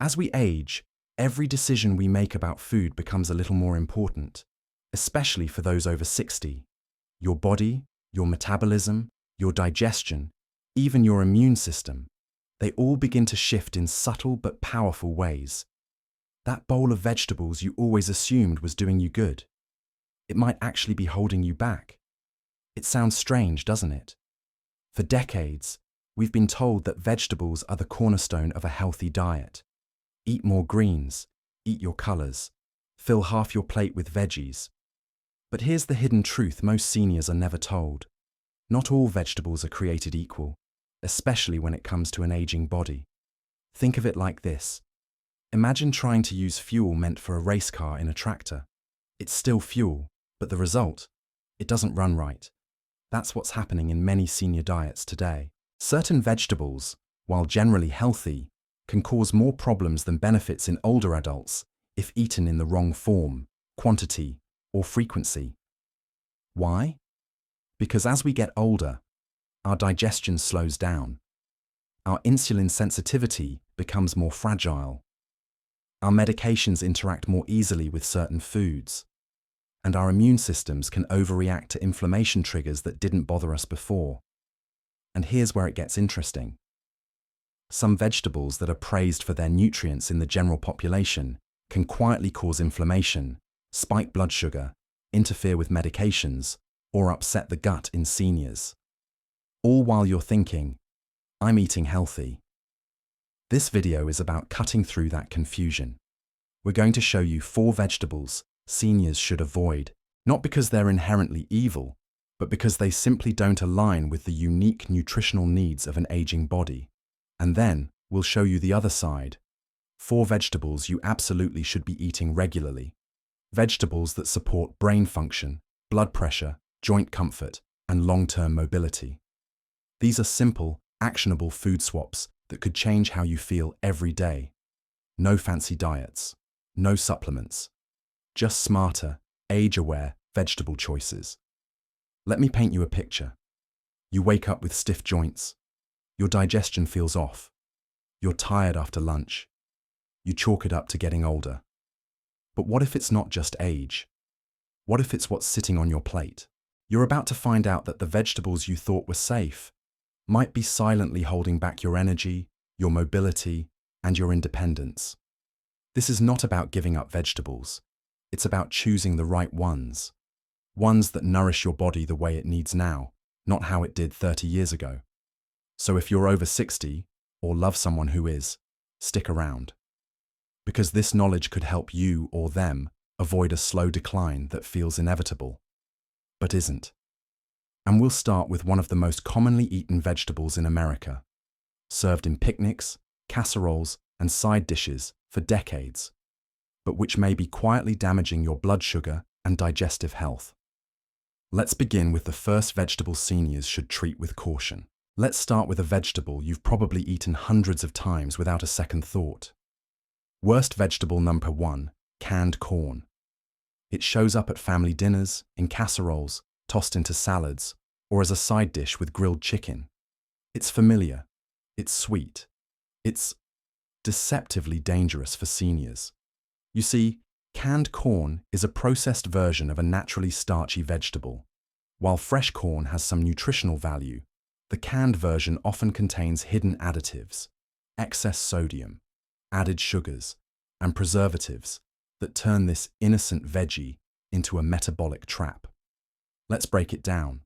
As we age, every decision we make about food becomes a little more important, especially for those over 60. Your body, your metabolism, your digestion, even your immune system, they all begin to shift in subtle but powerful ways. That bowl of vegetables you always assumed was doing you good, it might actually be holding you back. It sounds strange, doesn't it? For decades, we've been told that vegetables are the cornerstone of a healthy diet. Eat more greens, eat your colors, fill half your plate with veggies. But here's the hidden truth most seniors are never told. Not all vegetables are created equal, especially when it comes to an aging body. Think of it like this. Imagine trying to use fuel meant for a race car in a tractor. It's still fuel, but the result? It doesn't run right. That's what's happening in many senior diets today. Certain vegetables, while generally healthy, can cause more problems than benefits in older adults if eaten in the wrong form, quantity, or frequency. Why? Because as we get older, our digestion slows down. Our insulin sensitivity becomes more fragile. Our medications interact more easily with certain foods. And our immune systems can overreact to inflammation triggers that didn't bother us before. And here's where it gets interesting. Some vegetables that are praised for their nutrients in the general population can quietly cause inflammation, spike blood sugar, interfere with medications, or upset the gut in seniors. All while you're thinking, I'm eating healthy. This video is about cutting through that confusion. We're going to show you 4 vegetables seniors should avoid, not because they're inherently evil, but because they simply don't align with the unique nutritional needs of an aging body. And then, we'll show you the other side. 4 vegetables you absolutely should be eating regularly. Vegetables that support brain function, blood pressure, joint comfort, and long-term mobility. These are simple, actionable food swaps that could change how you feel every day. No fancy diets, no supplements, just smarter, age-aware vegetable choices. Let me paint you a picture. You wake up with stiff joints. Your digestion feels off. You're tired after lunch. You chalk it up to getting older. But what if it's not just age? What if it's what's sitting on your plate? You're about to find out that the vegetables you thought were safe might be silently holding back your energy, your mobility, and your independence. This is not about giving up vegetables. It's about choosing the right ones. Ones that nourish your body the way it needs now, not how it did 30 years ago. So if you're over 60 or love someone who is, stick around. Because this knowledge could help you or them avoid a slow decline that feels inevitable, but isn't. And we'll start with one of the most commonly eaten vegetables in America, served in picnics, casseroles, and side dishes for decades, but which may be quietly damaging your blood sugar and digestive health. Let's begin with the first vegetable seniors should treat with caution. Let's start with a vegetable you've probably eaten hundreds of times without a second thought. Worst vegetable number 1, canned corn. It shows up at family dinners, in casseroles, tossed into salads, or as a side dish with grilled chicken. It's familiar. It's sweet. It's deceptively dangerous for seniors. You see, canned corn is a processed version of a naturally starchy vegetable. While fresh corn has some nutritional value, the canned version often contains hidden additives, excess sodium, added sugars, and preservatives that turn this innocent veggie into a metabolic trap. Let's break it down.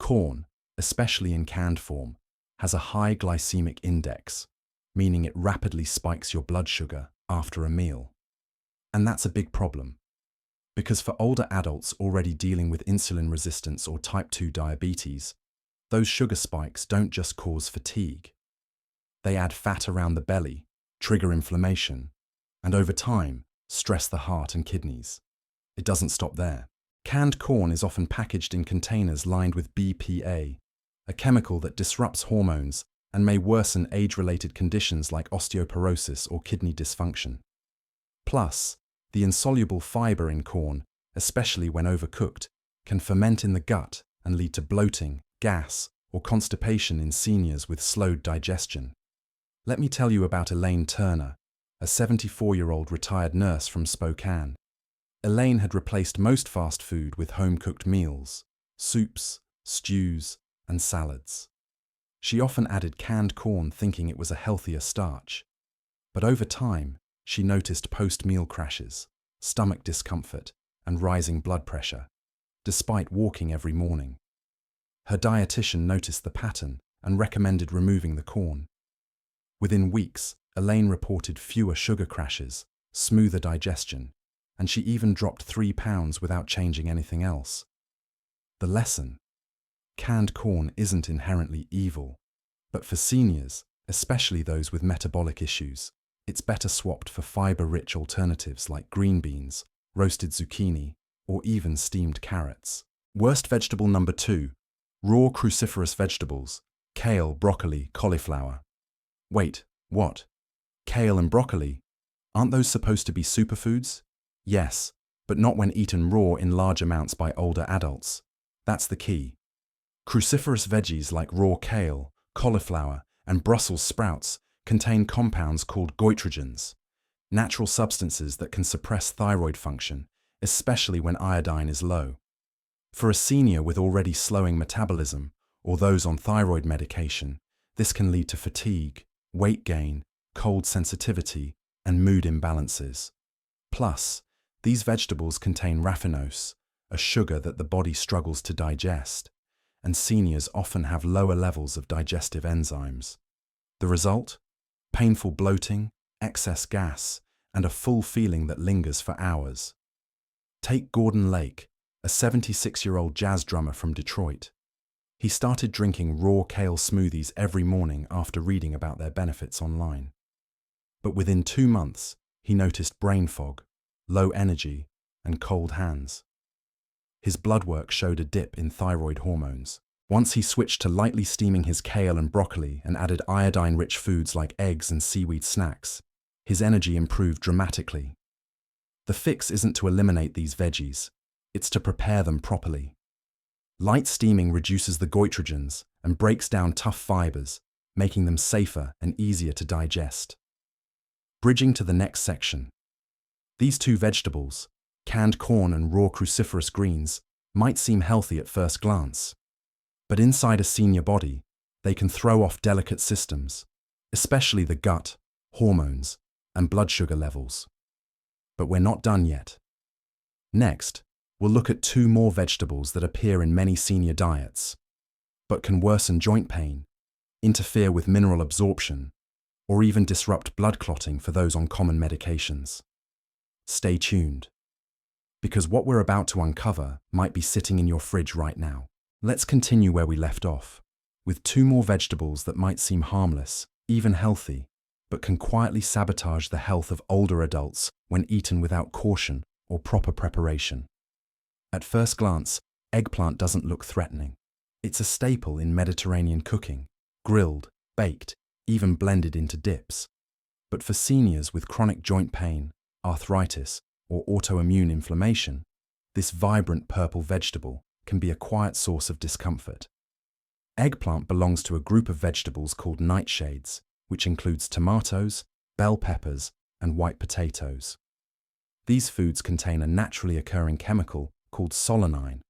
Corn, especially in canned form, has a high glycemic index, meaning it rapidly spikes your blood sugar after a meal. And that's a big problem, because for older adults already dealing with insulin resistance or type 2 diabetes, those sugar spikes don't just cause fatigue. They add fat around the belly, trigger inflammation, and over time, stress the heart and kidneys. It doesn't stop there. Canned corn is often packaged in containers lined with BPA, a chemical that disrupts hormones and may worsen age-related conditions like osteoporosis or kidney dysfunction. Plus, the insoluble fiber in corn, especially when overcooked, can ferment in the gut and lead to bloating, gas, or constipation in seniors with slowed digestion. Let me tell you about Elaine Turner, a 74-year-old retired nurse from Spokane. Elaine had replaced most fast food with home-cooked meals, soups, stews, and salads. She often added canned corn thinking it was a healthier starch. But over time, she noticed post-meal crashes, stomach discomfort, and rising blood pressure, despite walking every morning. Her dietitian noticed the pattern and recommended removing the corn. Within weeks, Elaine reported fewer sugar crashes, smoother digestion, and she even dropped 3 pounds without changing anything else. The lesson: canned corn isn't inherently evil, but for seniors, especially those with metabolic issues, it's better swapped for fiber-rich alternatives like green beans, roasted zucchini, or even steamed carrots. Worst vegetable number 2, raw cruciferous vegetables, kale, broccoli, cauliflower. Wait, what? Kale and broccoli? Aren't those supposed to be superfoods? Yes, but not when eaten raw in large amounts by older adults. That's the key. Cruciferous veggies like raw kale, cauliflower, and Brussels sprouts contain compounds called goitrogens, natural substances that can suppress thyroid function, especially when iodine is low. For a senior with already slowing metabolism, or those on thyroid medication, this can lead to fatigue, weight gain, cold sensitivity, and mood imbalances. Plus, these vegetables contain raffinose, a sugar that the body struggles to digest, and seniors often have lower levels of digestive enzymes. The result? Painful bloating, excess gas, and a full feeling that lingers for hours. Take Gordon Lake, a 76-year-old jazz drummer from Detroit. He started drinking raw kale smoothies every morning after reading about their benefits online. But within 2 months, he noticed brain fog, low energy, and cold hands. His blood work showed a dip in thyroid hormones. Once he switched to lightly steaming his kale and broccoli and added iodine-rich foods like eggs and seaweed snacks, his energy improved dramatically. The fix isn't to eliminate these veggies, it's to prepare them properly. Light steaming reduces the goitrogens and breaks down tough fibers, making them safer and easier to digest. Bridging to the next section. These 2 vegetables, canned corn and raw cruciferous greens, might seem healthy at first glance. But inside a senior body, they can throw off delicate systems, especially the gut, hormones, and blood sugar levels. But we're not done yet. Next, we'll look at 2 more vegetables that appear in many senior diets, but can worsen joint pain, interfere with mineral absorption, or even disrupt blood clotting for those on common medications. Stay tuned, because what we're about to uncover might be sitting in your fridge right now. Let's continue where we left off, with 2 more vegetables that might seem harmless, even healthy, but can quietly sabotage the health of older adults when eaten without caution or proper preparation. At first glance, eggplant doesn't look threatening. It's a staple in Mediterranean cooking, grilled, baked, even blended into dips. But for seniors with chronic joint pain, arthritis, or autoimmune inflammation, this vibrant purple vegetable can be a quiet source of discomfort. Eggplant belongs to a group of vegetables called nightshades, which includes tomatoes, bell peppers, and white potatoes. These foods contain a naturally occurring chemical called solanine.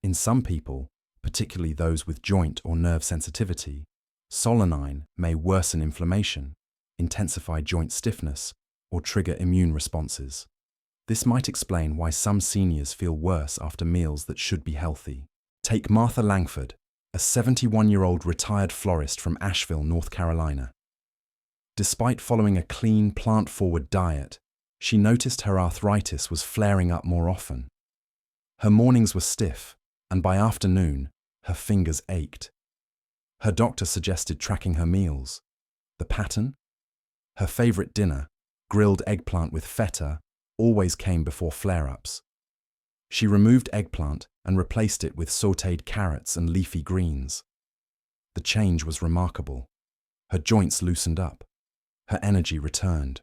In some people, particularly those with joint or nerve sensitivity, solanine may worsen inflammation, intensify joint stiffness, or trigger immune responses. This might explain why some seniors feel worse after meals that should be healthy. Take Martha Langford, a 71-year-old retired florist from Asheville, North Carolina. Despite following a clean, plant-forward diet, she noticed her arthritis was flaring up more often. Her mornings were stiff, and by afternoon, her fingers ached. Her doctor suggested tracking her meals. The pattern? Her favorite dinner, grilled eggplant with feta, always came before flare-ups. She removed eggplant and replaced it with sautéed carrots and leafy greens. The change was remarkable. Her joints loosened up. Her energy returned.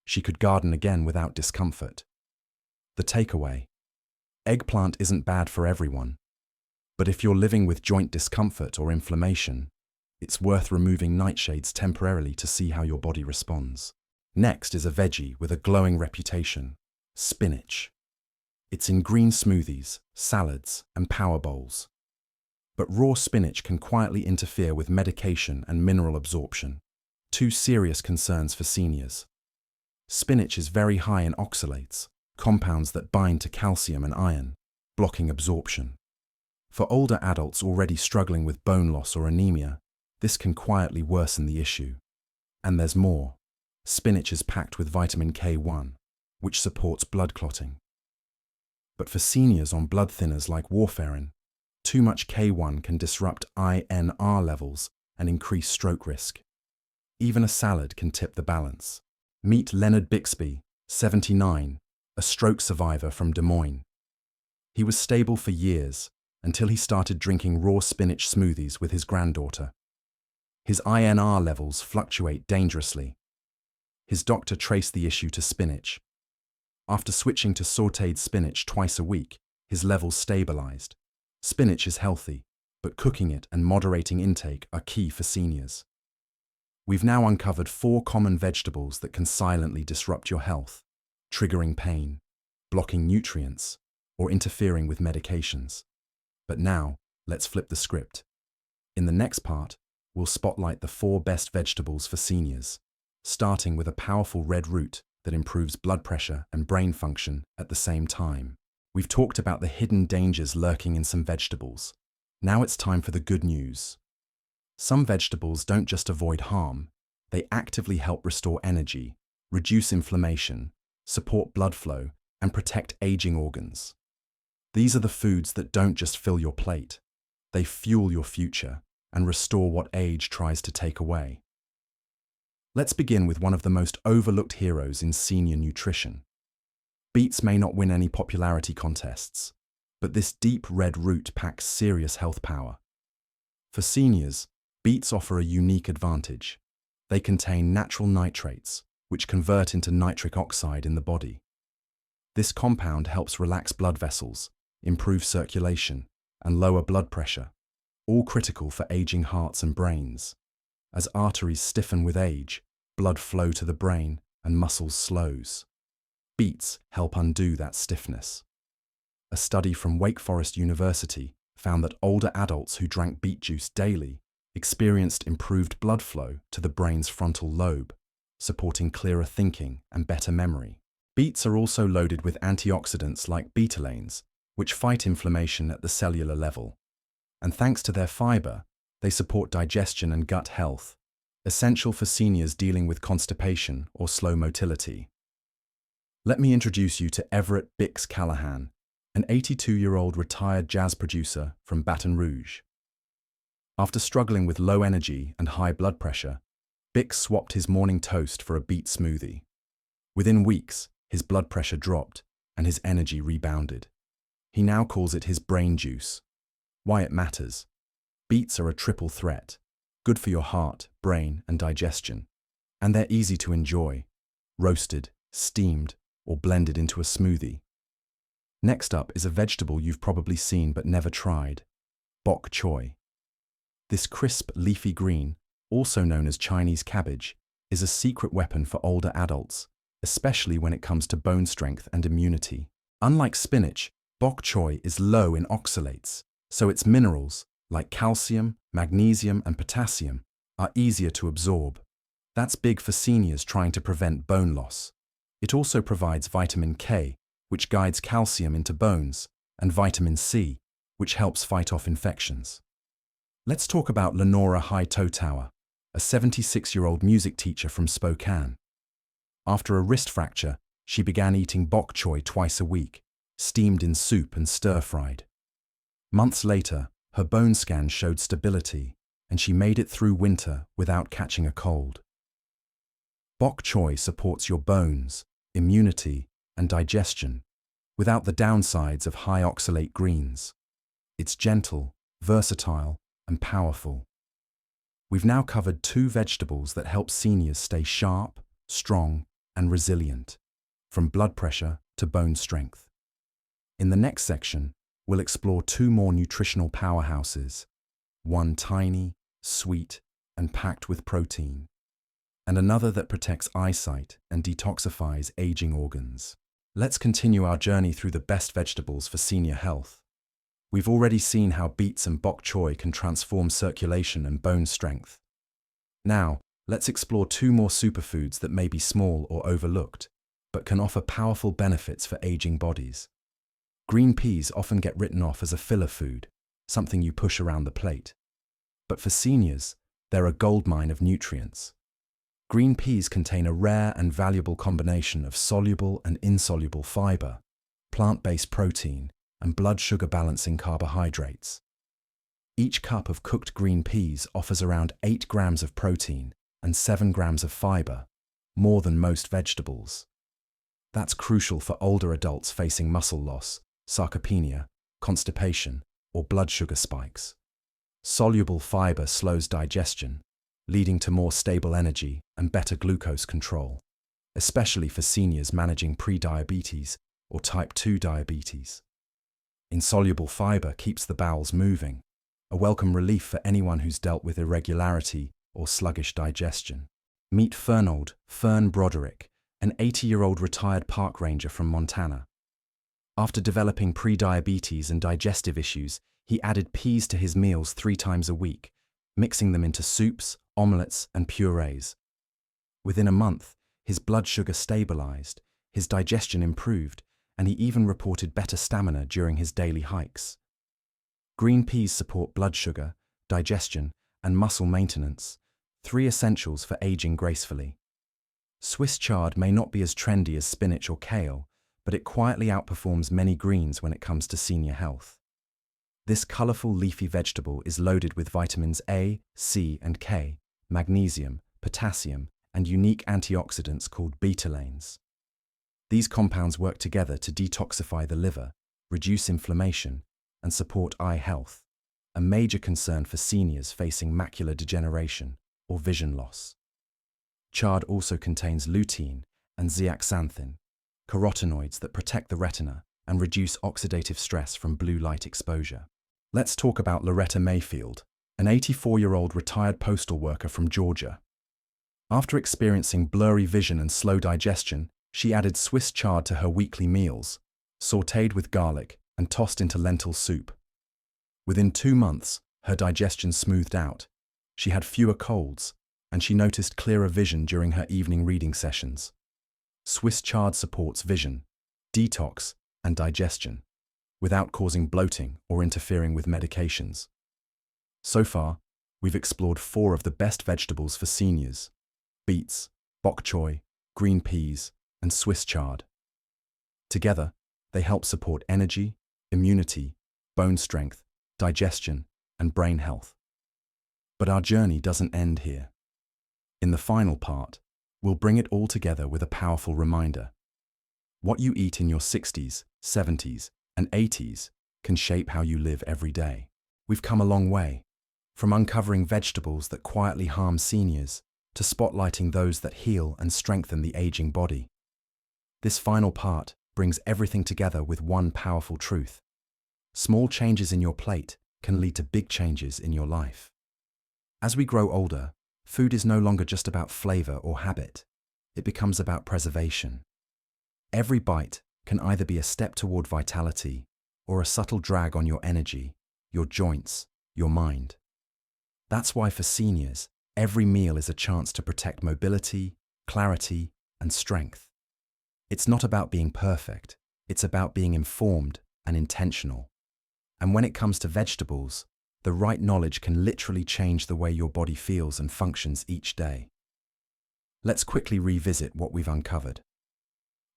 She could garden again without discomfort. The takeaway: eggplant isn't bad for everyone. But if you're living with joint discomfort or inflammation, it's worth removing nightshades temporarily to see how your body responds. Next is a veggie with a glowing reputation, spinach. It's in green smoothies, salads, and power bowls. But raw spinach can quietly interfere with medication and mineral absorption, two serious concerns for seniors. Spinach is very high in oxalates, compounds that bind to calcium and iron, blocking absorption. For older adults already struggling with bone loss or anemia, this can quietly worsen the issue. And there's more. Spinach is packed with vitamin K1, which supports blood clotting. But for seniors on blood thinners like warfarin, too much K1 can disrupt INR levels and increase stroke risk. Even a salad can tip the balance. Meet Leonard Bixby, 79, a stroke survivor from Des Moines. He was stable for years until he started drinking raw spinach smoothies with his granddaughter. His INR levels fluctuate dangerously. His doctor traced the issue to spinach. After switching to sautéed spinach twice a week, his levels stabilized. Spinach is healthy, but cooking it and moderating intake are key for seniors. We've now uncovered 4 common vegetables that can silently disrupt your health, triggering pain, blocking nutrients, or interfering with medications. But now, let's flip the script. In the next part, we'll spotlight the 4 best vegetables for seniors, starting with a powerful red root that improves blood pressure and brain function at the same time. We've talked about the hidden dangers lurking in some vegetables. Now it's time for the good news. Some vegetables don't just avoid harm, they actively help restore energy, reduce inflammation, support blood flow, and protect aging organs. These are the foods that don't just fill your plate, they fuel your future and restore what age tries to take away. Let's begin with one of the most overlooked heroes in senior nutrition. Beets may not win any popularity contests, but this deep red root packs serious health power. For seniors, beets offer a unique advantage. They contain natural nitrates, which convert into nitric oxide in the body. This compound helps relax blood vessels, improve circulation, and lower blood pressure, all critical for aging hearts and brains. As arteries stiffen with age, blood flow to the brain and muscles slows. Beets help undo that stiffness. A study from Wake Forest University found that older adults who drank beet juice daily experienced improved blood flow to the brain's frontal lobe, supporting clearer thinking and better memory. Beets are also loaded with antioxidants like betalains, which fight inflammation at the cellular level. And thanks to their fiber, they support digestion and gut health, essential for seniors dealing with constipation or slow motility. Let me introduce you to Everett Bix Callahan, an 82-year-old retired jazz producer from Baton Rouge. After struggling with low energy and high blood pressure, Bix swapped his morning toast for a beet smoothie. Within weeks, his blood pressure dropped and his energy rebounded. He now calls it his brain juice. Why it matters? Beets are a triple threat, good for your heart, brain, and digestion. And they're easy to enjoy, roasted, steamed, or blended into a smoothie. Next up is a vegetable you've probably seen but never tried, bok choy. This crisp, leafy green, also known as Chinese cabbage, is a secret weapon for older adults, especially when it comes to bone strength and immunity. Unlike spinach, bok choy is low in oxalates, so its minerals, like calcium, magnesium, and potassium, are easier to absorb. That's big for seniors trying to prevent bone loss. It also provides vitamin K, which guides calcium into bones, and vitamin C, which helps fight off infections. Let's talk about Lenora Hightower, a 76-year-old music teacher from Spokane. After a wrist fracture, she began eating bok choy twice a week, steamed in soup and stir-fried. Months later, her bone scan showed stability, and she made it through winter without catching a cold. Bok choy supports your bones, immunity, and digestion, without the downsides of high oxalate greens. It's gentle, versatile, and powerful. We've now covered 2 vegetables that help seniors stay sharp, strong, and resilient, from blood pressure to bone strength. In the next section, we'll explore 2 more nutritional powerhouses, one tiny, sweet, and packed with protein. and another that protects eyesight and detoxifies aging organs. Let's continue our journey through the best vegetables for senior health. We've already seen how beets and bok choy can transform circulation and bone strength. Now, let's explore two more superfoods that may be small or overlooked, but can offer powerful benefits for aging bodies. Green peas often get written off as a filler food, something you push around the plate. But for seniors, they're a goldmine of nutrients. Green peas contain a rare and valuable combination of soluble and insoluble fiber, plant-based protein, and blood sugar balancing carbohydrates. Each cup of cooked green peas offers around 8 grams of protein and 7 grams of fiber, more than most vegetables. That's crucial for older adults facing muscle loss, sarcopenia, constipation, or blood sugar spikes. Soluble fiber slows digestion, leading to more stable energy and better glucose control, especially for seniors managing pre-diabetes or type 2 diabetes. Insoluble fiber keeps the bowels moving, a welcome relief for anyone who's dealt with irregularity or sluggish digestion. Meet Fern Broderick, an 80-year-old retired park ranger from Montana. After developing pre-diabetes and digestive issues, he added peas to his meals 3 times a week, mixing them into soups, omelettes, and purees. Within a month, his blood sugar stabilized, his digestion improved, and he even reported better stamina during his daily hikes. Green peas support blood sugar, digestion, and muscle maintenance, 3 essentials for aging gracefully. Swiss chard may not be as trendy as spinach or kale, but it quietly outperforms many greens when it comes to senior health. This colorful leafy vegetable is loaded with vitamins A, C, and K, magnesium, potassium, and unique antioxidants called betalains. These compounds work together to detoxify the liver, reduce inflammation, and support eye health, a major concern for seniors facing macular degeneration or vision loss. Chard also contains lutein and zeaxanthin, carotenoids that protect the retina and reduce oxidative stress from blue light exposure. Let's talk about Loretta Mayfield, an 84-year-old retired postal worker from Georgia. After experiencing blurry vision and slow digestion, she added Swiss chard to her weekly meals, sautéed with garlic and tossed into lentil soup. Within 2 months, her digestion smoothed out, she had fewer colds, and she noticed clearer vision during her evening reading sessions. Swiss chard supports vision, detox, and digestion, without causing bloating or interfering with medications. So far, we've explored 4 of the best vegetables for seniors: beets, bok choy, green peas, and Swiss chard. Together, they help support energy, immunity, bone strength, digestion, and brain health. But our journey doesn't end here. In the final part, we'll bring it all together with a powerful reminder. What you eat in your 60s, 70s, and 80s can shape how you live every day. We've come a long way, from uncovering vegetables that quietly harm seniors to spotlighting those that heal and strengthen the aging body. This final part brings everything together with one powerful truth. Small changes in your plate can lead to big changes in your life. As we grow older, food is no longer just about flavor or habit. It becomes about preservation. Every bite can either be a step toward vitality or a subtle drag on your energy, your joints, your mind. That's why for seniors, every meal is a chance to protect mobility, clarity, and strength. It's not about being perfect, it's about being informed and intentional. And when it comes to vegetables, the right knowledge can literally change the way your body feels and functions each day. Let's quickly revisit what we've uncovered.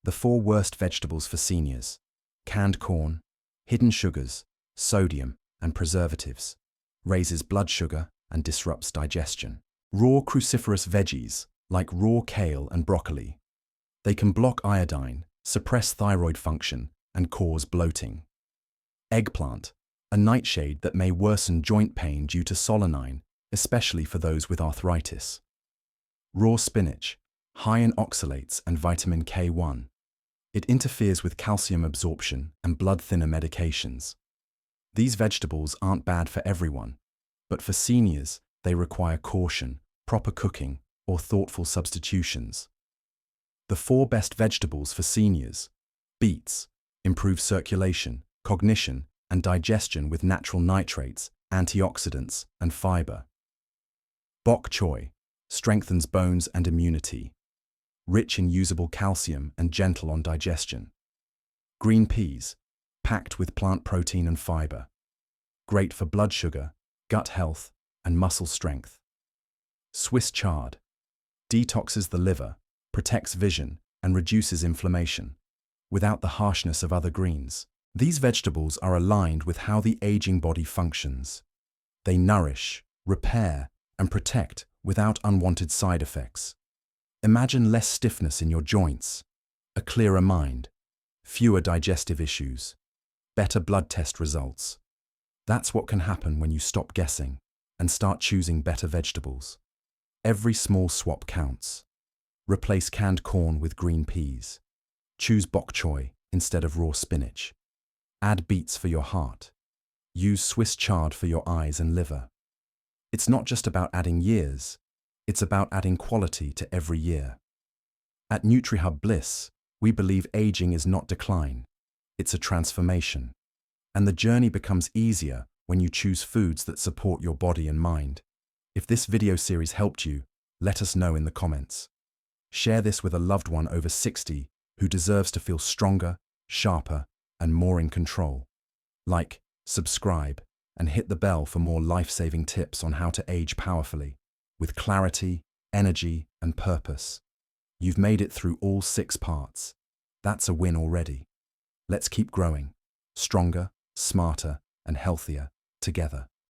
The 4 worst vegetables for seniors: canned corn, hidden sugars, sodium, and preservatives, raises blood sugar and disrupts digestion. Raw cruciferous veggies, like raw kale and broccoli. They can block iodine, suppress thyroid function, and cause bloating. Eggplant, a nightshade that may worsen joint pain due to solanine, especially for those with arthritis. Raw spinach, high in oxalates and vitamin K1. It interferes with calcium absorption and blood thinner medications. These vegetables aren't bad for everyone, but for seniors, they require caution, proper cooking, or thoughtful substitutions. The 4 best vegetables for seniors. Beets improve circulation, cognition, and digestion with natural nitrates, antioxidants, and fiber. Bok choy strengthens bones and immunity, rich in usable calcium and gentle on digestion. Green peas, packed with plant protein and fiber, great for blood sugar, gut health, and muscle strength. Swiss chard detoxes the liver, protects vision, and reduces inflammation, without the harshness of other greens. These vegetables are aligned with how the aging body functions. They nourish, repair, and protect without unwanted side effects. Imagine less stiffness in your joints, a clearer mind, fewer digestive issues, better blood test results. That's what can happen when you stop guessing and start choosing better vegetables. Every small swap counts. Replace canned corn with green peas. Choose bok choy instead of raw spinach. Add beets for your heart. Use Swiss chard for your eyes and liver. It's not just about adding years, it's about adding quality to every year. At NutriHub Bliss, we believe aging is not decline, it's a transformation. And the journey becomes easier when you choose foods that support your body and mind. If this video series helped you, let us know in the comments. Share this with a loved one over 60 who deserves to feel stronger, sharper, and more in control. Like, subscribe, and hit the bell for more life-saving tips on how to age powerfully, with clarity, energy, and purpose. You've made it through all 6 parts. That's a win already. Let's keep growing, stronger, smarter, and healthier together.